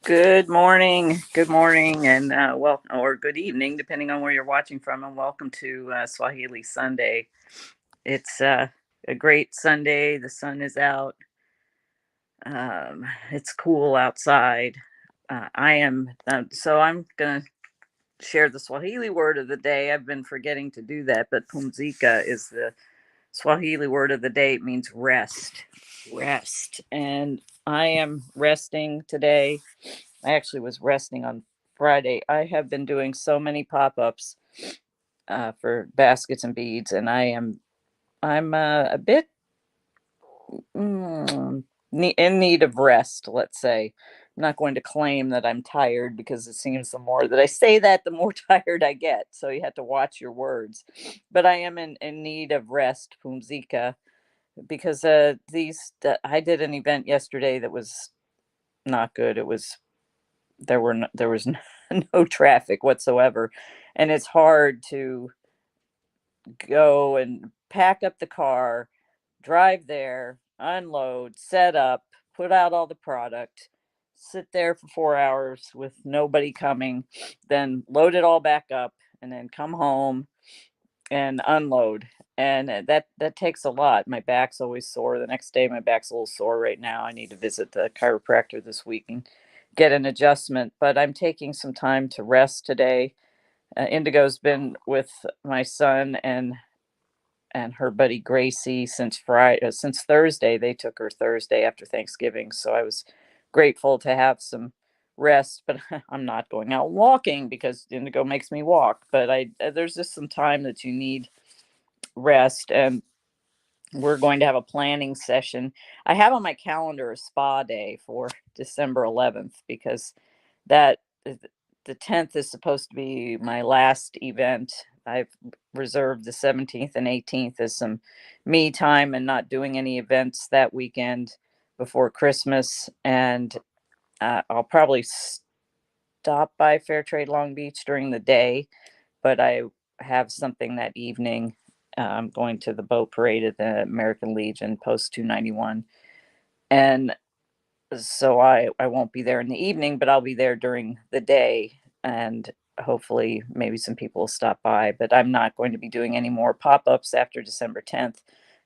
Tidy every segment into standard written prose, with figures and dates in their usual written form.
Good morning, and or good evening, depending on where you're watching from. And welcome to Swahili Sunday. It's a great Sunday. The sun is out. It's cool outside. I'm gonna share the Swahili word of the day. I've been forgetting to do that, but pumzika is the Swahili word of the day. It means rest, rest, and I am resting today. I actually was resting on Friday. I have been doing so many pop-ups for baskets and beads, and I'm a bit in need of rest. Let's say I'm not going to claim that I'm tired because it seems the more that I say that, the more tired I get. So you have to watch your words. But I am in need of rest, Pumzika, because I did an event yesterday that was not good. It was there was no traffic whatsoever, and it's hard to go and pack up the car, drive there, unload, set up, put out all the product, sit there for 4 hours with nobody coming, then load it all back up, and then come home and unload. And that takes a lot. My back's always sore. The next day, my back's a little sore right now. I need to visit the chiropractor this week and get an adjustment. But I'm taking some time to rest today. Indigo's been with my son and her buddy Gracie since Thursday. They took her Thursday after Thanksgiving, so I was grateful to have some rest. But I'm not going out walking because Indigo makes me walk. But I there's just some time that you need rest, and we're going to have a planning session. I have on my calendar a spa day for December 11th because that the 10th is supposed to be my last event. I've reserved the 17th and 18th as some me time and not doing any events that weekend before Christmas. And I'll probably stop by Fairtrade Long Beach during the day, but I have something that evening. I'm going to the boat parade at the American Legion, Post 291. And so I won't be there in the evening, but I'll be there during the day. And hopefully, maybe some people will stop by. But I'm not going to be doing any more pop ups after December 10th.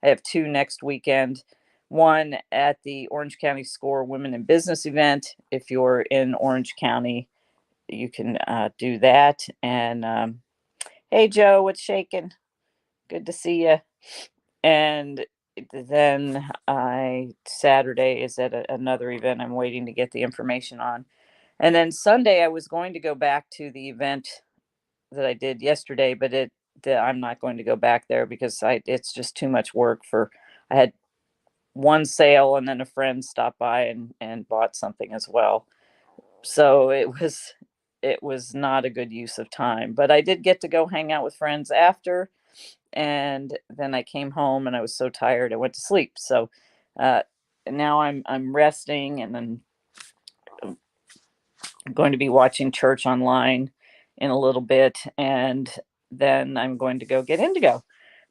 I have two next weekend. One at the Orange County SCORE Women in Business event. If you're in Orange County, you can do that. And hey, Joe, what's shaking? Good to see you. And then I Saturday is at another event I'm waiting to get the information on. And then Sunday I was going to go back to the event that I did yesterday, but I'm not going to go back there because I it's just too much work for I had one sale and then a friend stopped by and bought something as well. So it was not a good use of time, but I did get to go hang out with friends after, and then I came home and I was so tired I went to sleep. So uh, now I'm resting, and then I'm going to be watching church online in a little bit, and then I'm going to go get Indigo.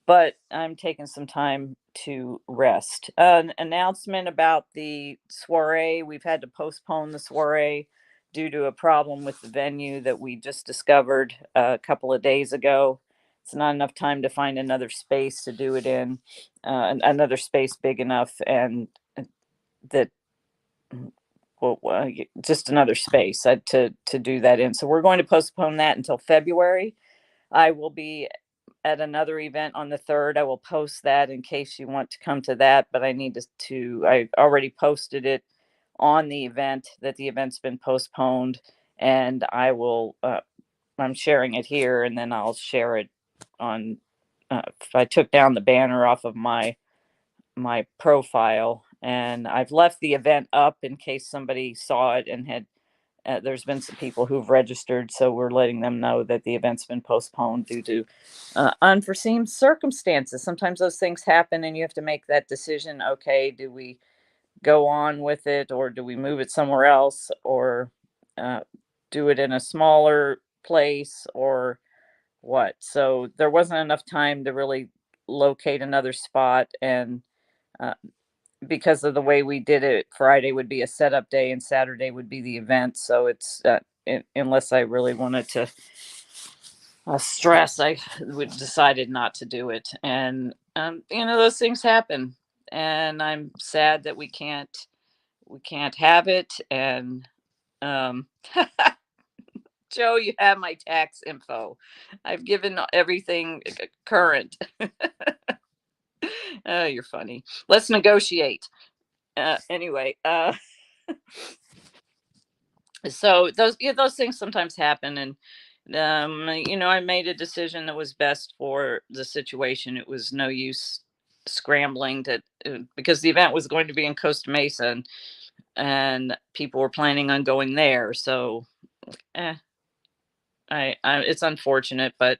But I'm taking some time to rest. An announcement about the soiree: we've had to postpone the soiree due to a problem with the venue that we just discovered a couple of days ago. It's not enough time to find another space to do it in, another space big enough, and that just another space to do that in. So we're going to postpone that until February. I will be at another event on the 3rd. I will post that in case you want to come to that, but I need I already posted it on the event that the event's been postponed, and I'm sharing it here, and then I'll share it on, if I took down the banner off of my profile, and I've left the event up in case somebody saw it and had there's been some people who've registered, so we're letting them know that the event's been postponed due to unforeseen circumstances. Sometimes those things happen, and you have to make that decision. Okay, do we go on with it, or do we move it somewhere else, or uh, do it in a smaller place, or what? So there wasn't enough time to really locate another spot, and uh, because of the way we did it, Friday would be a setup day and Saturday would be the event. So it's unless I really wanted to stress, I would decided not to do it. And those things happen, and I'm sad that we can't have it. And um, Joe, you have my tax info. I've given everything current. Oh, you're funny. Let's negotiate. Anyway, so those things sometimes happen, and I made a decision that was best for the situation. It was no use scrambling to because the event was going to be in Costa Mesa, and people were planning on going there. So, eh, it's unfortunate, but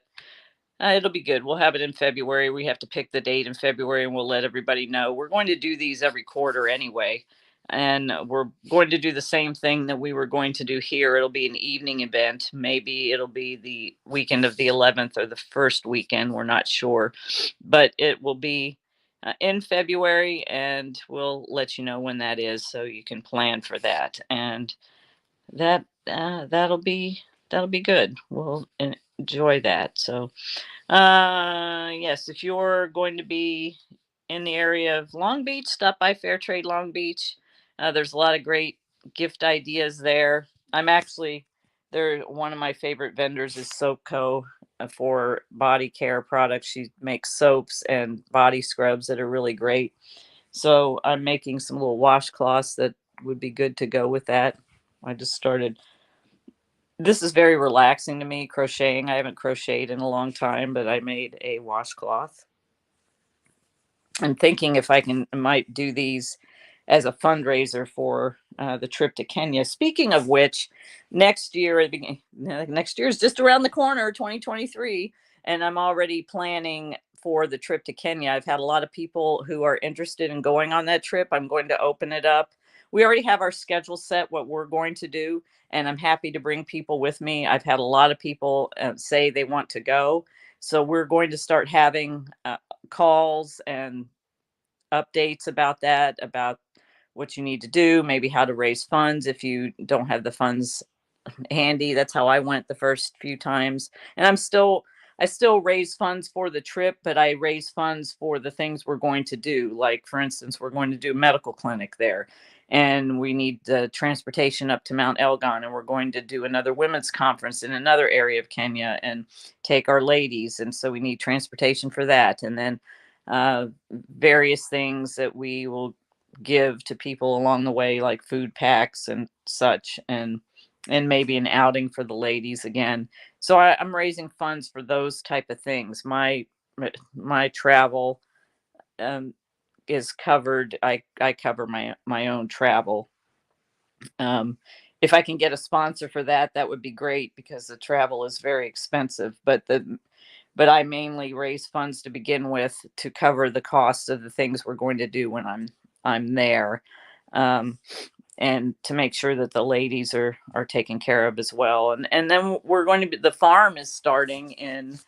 it'll be good. We'll have it in February. We have to pick the date in February, and we'll let everybody know. We're going to do these every quarter anyway. And we're going to do the same thing that we were going to do here. It'll be an evening event. Maybe it'll be the weekend of the 11th or the first weekend. We're not sure. But it will be in February, and we'll let you know when that is so you can plan for that. And that'll be good. We'll enjoy that. So yes, if you're going to be in the area of Long Beach, stop by Fair Trade Long Beach. There's a lot of great gift ideas there. I'm actually they're one of my favorite vendors is Soap Co. For body care products. She makes soaps and body scrubs that are really great. So I'm making some little washcloths that would be good to go with that. I just started. This is very relaxing to me, crocheting. I haven't crocheted in a long time, but I made a washcloth. I'm thinking if I might do these as a fundraiser for the trip to Kenya. Speaking of which, next year is just around the corner, 2023, and I'm already planning for the trip to Kenya. I've had a lot of people who are interested in going on that trip. I'm going to open it up. We already have our schedule set, what we're going to do, and I'm happy to bring people with me. I've had a lot of people say they want to go. So we're going to start having calls and updates about that, about what you need to do, maybe how to raise funds if you don't have the funds handy. That's how I went the first few times. And I still raise funds for the trip, but I raise funds for the things we're going to do. Like, for instance, we're going to do a medical clinic there, and we need transportation up to Mount Elgon, and we're going to do another women's conference in another area of Kenya and take our ladies. And so we need transportation for that. And then various things that we will give to people along the way, like food packs and such, and maybe an outing for the ladies again. So I'm raising funds for those type of things. My travel um, is covered. I cover my own travel. Um, if I can get a sponsor for that, that would be great because the travel is very expensive. But I mainly raise funds to begin with to cover the cost of the things we're going to do when I'm there. Um, and to make sure that the ladies are taken care of as well. And then we're going to be the farm is starting in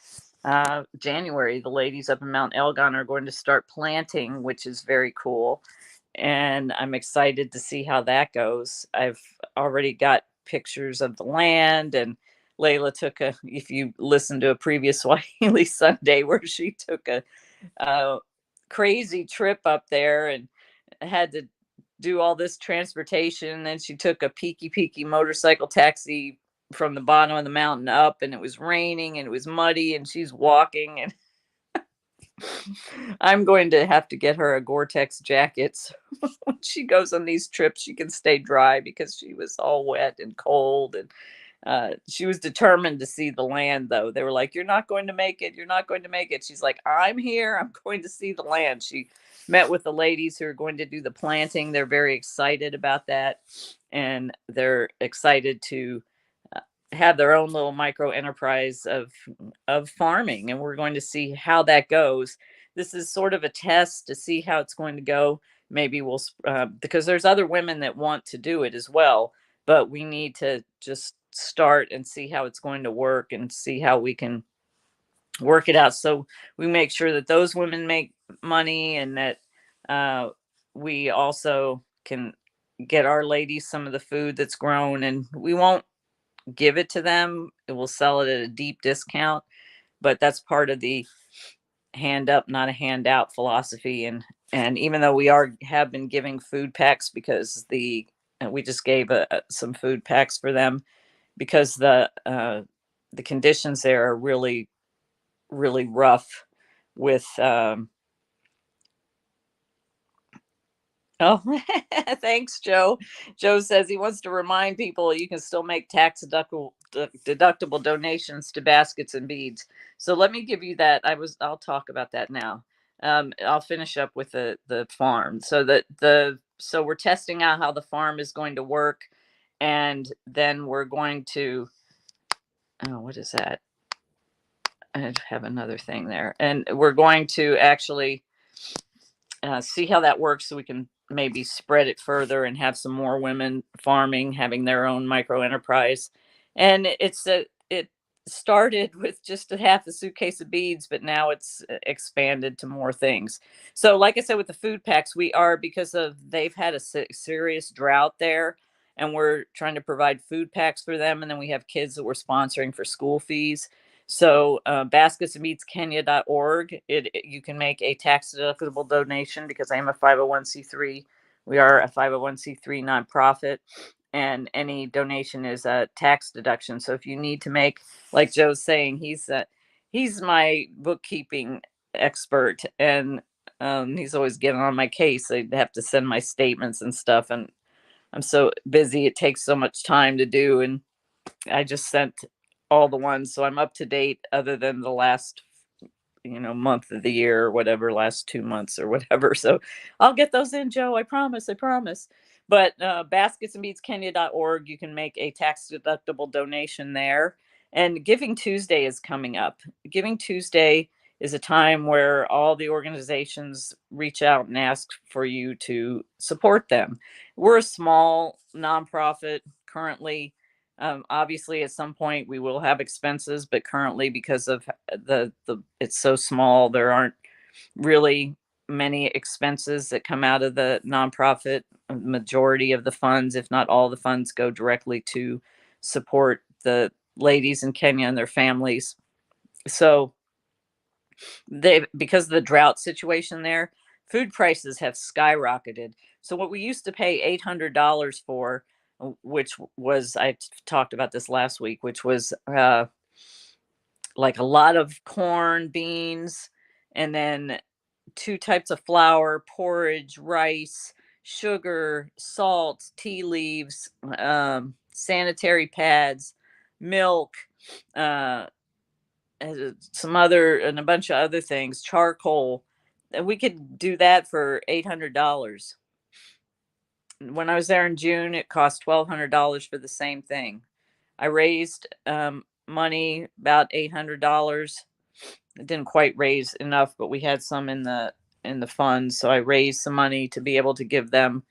January. The ladies up in Mount Elgon are going to start planting, which is very cool. And I'm excited to see how that goes. I've already got pictures of the land, and Layla took if you listen to a previous Swahili Sunday where she took a crazy trip up there and had to do all this transportation. And then she took a peaky motorcycle taxi from the bottom of the mountain up, and it was raining and it was muddy, and she's walking. And I'm going to have to get her a Gore-Tex jacket so when she goes on these trips she can stay dry, because she was all wet and cold. And she was determined to see the land, though. They were like, "You're not going to make it. You're not going to make it." She's like, "I'm here. I'm going to see the land." She met with the ladies who are going to do the planting. They're very excited about that. And they're excited to have their own little micro enterprise of farming. And we're going to see how that goes. This is sort of a test to see how it's going to go. Maybe we'll because there's other women that want to do it as well, but we need to just start and see how it's going to work and see how we can work it out so we make sure that those women make money, and that we also can get our ladies some of the food that's grown, and we won't give it to them. We'll sell it at a deep discount, but that's part of the hand up, not a handout philosophy. And even though we have been giving food packs because we just gave some food packs for them because the conditions there are really really rough with oh, thanks, Joe. Joe says he wants to remind people you can still make tax deductible donations to baskets and beads. So let me give you that. I'll talk about that now. I'll finish up with the farm. So we're testing out how the farm is going to work, and then we're going to, oh, what is that? I have another thing there, and we're going to actually see how that works so we can maybe spread it further and have some more women farming, having their own micro enterprise. And it started with just a half a suitcase of beads, but now it's expanded to more things. So like I said, with the food packs, we are, because of they've had a serious drought there, and we're trying to provide food packs for them. And then we have kids that we're sponsoring for school fees. So basketsandbeadskenya.org, you can make a tax deductible donation because I am a 501c3. We are a 501c3 nonprofit, and any donation is a tax deduction. So if you need to make, like Joe's saying, he's my bookkeeping expert, and he's always getting on my case. I have to send my statements and stuff, and I'm so busy. It takes so much time to do, and I just sent all the ones, so I'm up to date other than the last month of the year or whatever, last 2 months or whatever. So I'll get those in, Joe. I promise. But basketsandbeadskenya.org, you can make a tax deductible donation there. And Giving Tuesday is coming up. Giving Tuesday is a time where all the organizations reach out and ask for you to support them. We're a small nonprofit currently. Obviously, at some point we will have expenses, but currently, because of the it's so small, there aren't really many expenses that come out of the nonprofit. A majority of the funds, if not all the funds, go directly to support the ladies in Kenya and their families. So because of the drought situation there, food prices have skyrocketed. So what we used to pay $800 for, which was, I talked about this last week, which was like a lot of corn, beans, and then two types of flour, porridge, rice, sugar, salt, tea leaves, sanitary pads, milk, uh, some other, and a bunch of other things, charcoal. And we could do that for $800. When I was there in June, it cost $1,200 for the same thing. I raised money, about $800. It didn't quite raise enough, but we had some in the funds, so I raised some money to be able to give them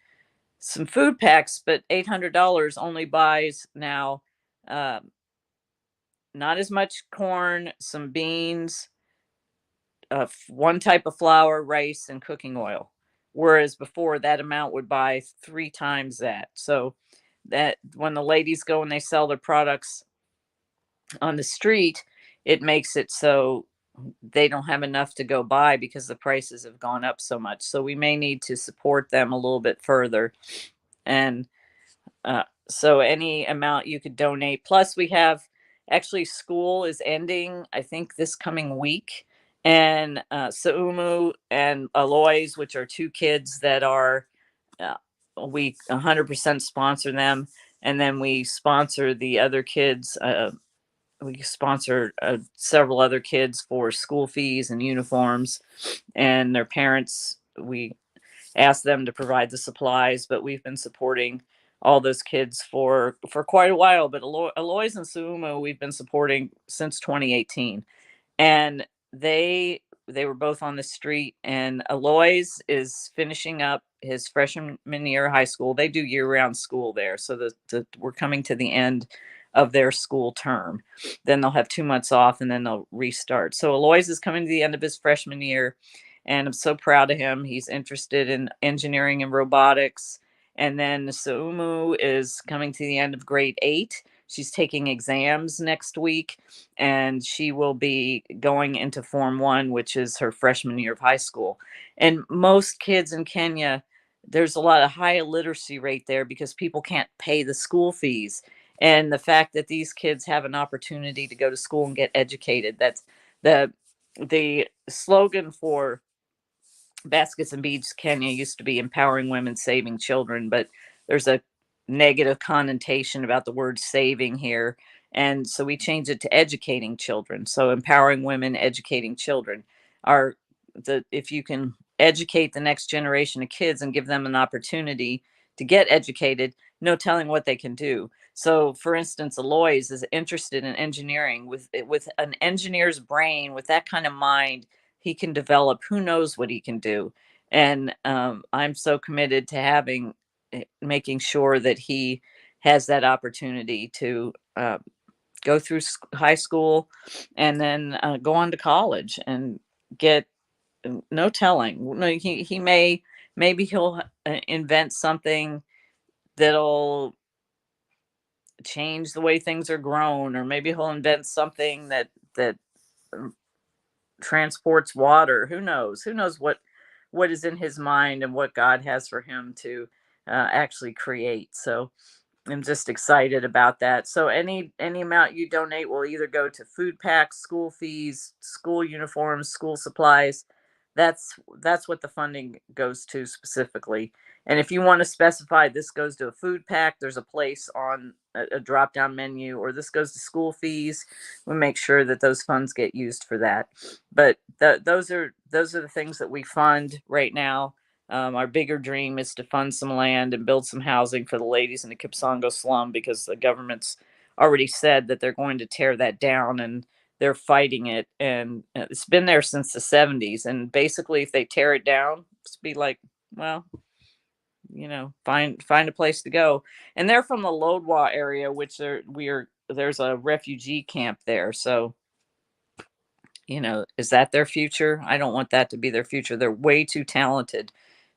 some food packs. But $800 only buys now not as much corn, some beans, one type of flour, rice, and cooking oil. Whereas before, that amount would buy 3 times that. So that when the ladies go and they sell their products on the street, it makes it so they don't have enough to go buy because the prices have gone up so much. So we may need to support them a little bit further. And so any amount you could donate. Plus, we have, actually, school is ending, I think, this coming week. And Saumu and Aloys, which are two kids that are, we 100% sponsor them. And then we sponsor the other kids. We sponsor several other kids for school fees and uniforms, and their parents, we ask them to provide the supplies, but we've been supporting all those kids for quite a while. But Aloys and Sumo, we've been supporting since 2018, and they were both on the street. And Aloys is finishing up his freshman year of high school. They do year-round school there, so we're coming to the end of their school term. Then they'll have 2 months off, and then they'll restart. So Aloys is coming to the end of his freshman year, and I'm so proud of him. He's interested in engineering and robotics. And then Sumu is coming to the end of grade 8. She's taking exams next week, and she will be going into Form 1, which is her freshman year of high school. And most kids in Kenya, there's a lot of high illiteracy rate there because people can't pay the school fees. And the fact that these kids have an opportunity to go to school and get educated, that's the slogan for Baskets and Beads Kenya used to be empowering women, saving children, but there's a negative connotation about the word saving here. And so we changed it to educating children. So empowering women, educating children are if you can educate the next generation of kids and give them an opportunity to get educated, no telling what they can do. So for instance, Aloys is interested in engineering. With an engineer's brain, with that kind of mind, he can develop, who knows what he can do. And I'm so committed to making sure that he has that opportunity to go through high school and then go on to college and get, no telling. No, he may, maybe he'll invent something that'll change the way things are grown, or maybe he'll invent something that transports water. Who knows what is in his mind and what God has for him to actually create. So I'm just excited about that. So any amount you donate will either go to food packs, school fees, school uniforms, school supplies. That's what the funding goes to specifically. And if you want to specify this goes to a food pack, there's a place on a drop down menu, or this goes to school fees. We make sure that those funds get used for that. But those are the things that we fund right now. Our bigger dream is to fund some land and build some housing for the ladies in the Kipsongo slum, because the government's already said that they're going to tear that down, and they're fighting it. And it's been there since the 70s. And basically, if they tear it down, just be like, well, find a place to go. And they're from the Lodwa area, which there's a refugee camp there. So, is that their future? I don't want that to be their future. They're way too talented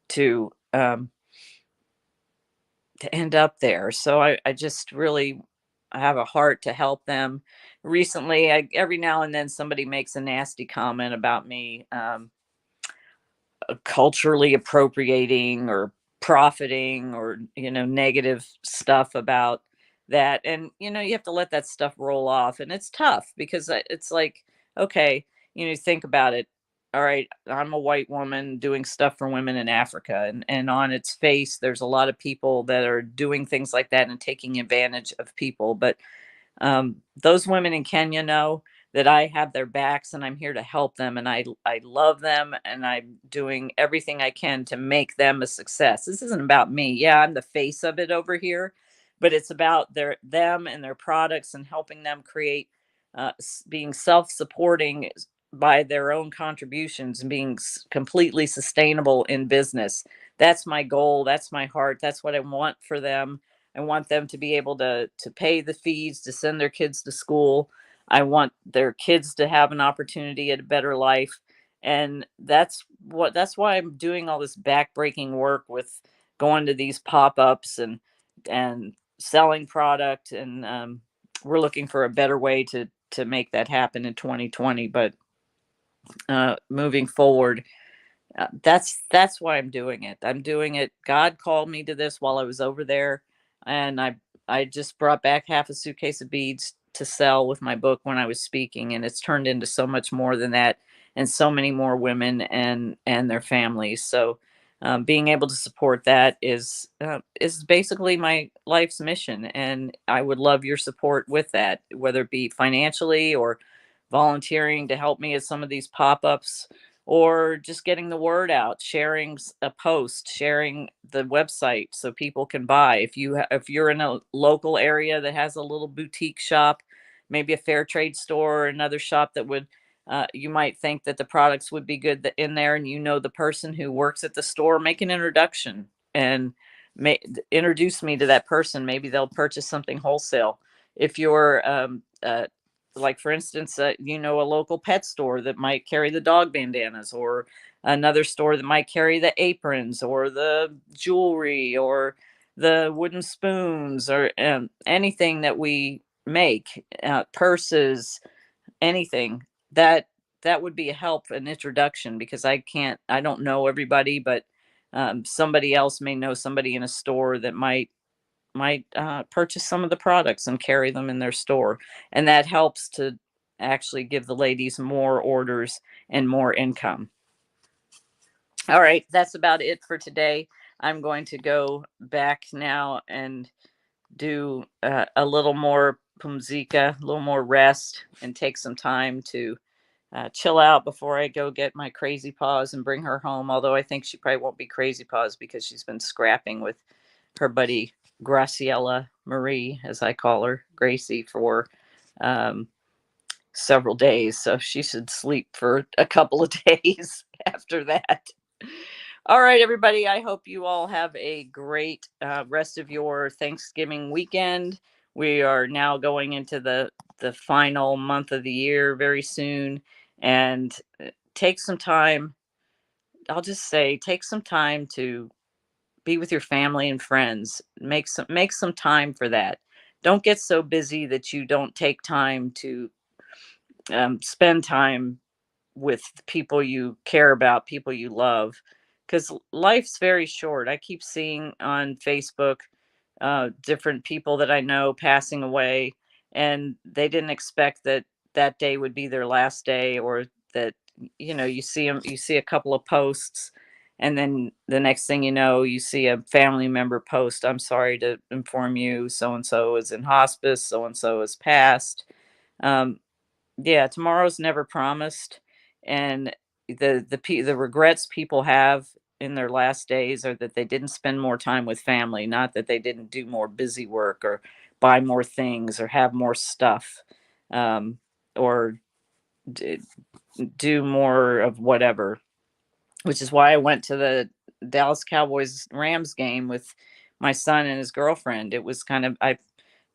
to end up there. So I just really have a heart to help them. Recently, every now and then somebody makes a nasty comment about me, culturally appropriating or profiting, or negative stuff about that. And you have to let that stuff roll off. And it's tough because it's like, okay, think about it. All right, I'm a white woman doing stuff for women in Africa, and on its face there's a lot of people that are doing things like that and taking advantage of people. But those women in Kenya know that I have their backs and I'm here to help them, and I love them, and I'm doing everything I can to make them a success. This isn't about me. Yeah, I'm the face of it over here, but it's about them and their products, and helping them create, being self-supporting by their own contributions, and being completely sustainable in business. That's my goal. That's my heart. That's what I want for them. I want them to be able to pay the fees to send their kids to school. I want their kids to have an opportunity at a better life. And that's why I'm doing all this backbreaking work with going to these pop-ups and selling product. And we're looking for a better way to make that happen in 2020. But moving forward, that's why I'm doing it. I'm doing it. God called me to this while I was over there, and I just brought back half a suitcase of beads to sell with my book when I was speaking, and it's turned into so much more than that, and so many more women and their families. So being able to support that is basically my life's mission, and I would love your support with that, whether it be financially or volunteering to help me at some of these pop-ups, or just getting the word out, sharing a post, sharing the website so people can buy. If you're in a local area that has a little boutique shop, maybe a fair trade store, or another shop that would, you might think that the products would be good in there, and the person who works at the store, make an introduction and introduce me to that person. Maybe they'll purchase something wholesale. If you're like, for instance, a local pet store that might carry the dog bandanas, or another store that might carry the aprons or the jewelry or the wooden spoons or anything that we make, purses, anything that that would be a help, an introduction, because I don't know everybody, but somebody else may know somebody in a store that might purchase some of the products and carry them in their store, and that helps to actually give the ladies more orders and more income. All right, that's about it for today. I'm going to go back now and do a little more pumzika, a little more rest, and take some time to chill out before I go get my crazy paws and bring her home. Although I think she probably won't be crazy paws because she's been scrapping with her buddy Graciela Marie, as I call her, Gracie, for um, several days. So she should sleep for a couple of days after that. All right, everybody. I hope you all have a great rest of your Thanksgiving weekend. We are now going into the final month of the year very soon, and take some time. I'll just say, take some time to be with your family and friends. Make some time for that. Don't get so busy that you don't take time to spend time with people you care about, people you love, because life's very short. I keep seeing on Facebook different people that I know passing away, and they didn't expect that that day would be their last day, or that you see them, you see a couple of posts, and then the next thing you know, you see a family member post, "I'm sorry to inform you, so and so is in hospice, so and so is passed." Um, yeah, tomorrow's never promised, and the regrets people have in their last days are that they didn't spend more time with family, not that they didn't do more busy work or buy more things or have more stuff, um, or d- do more of whatever. Which is why I went to the Dallas Cowboys Rams game with my son and his girlfriend. It was kind of, I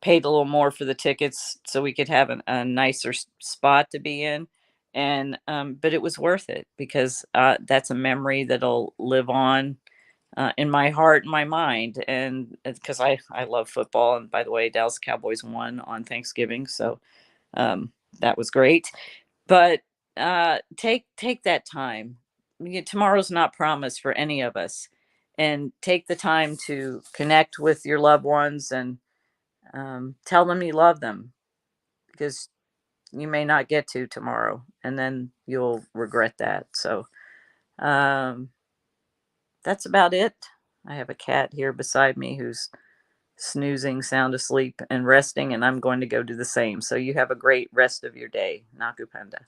paid a little more for the tickets so we could have a nicer spot to be in, and but it was worth it because that's a memory that'll live on in my heart and my mind, and because I love football. And by the way, Dallas Cowboys won on Thanksgiving, so um, that was great. But take that time. Tomorrow's not promised for any of us, and take the time to connect with your loved ones and tell them you love them, because you may not get to tomorrow, and then you'll regret that. So um, that's about it. I have a cat here beside me who's snoozing, sound asleep, and resting, and I'm going to go do the same. So you have a great rest of your day. Nakupenda.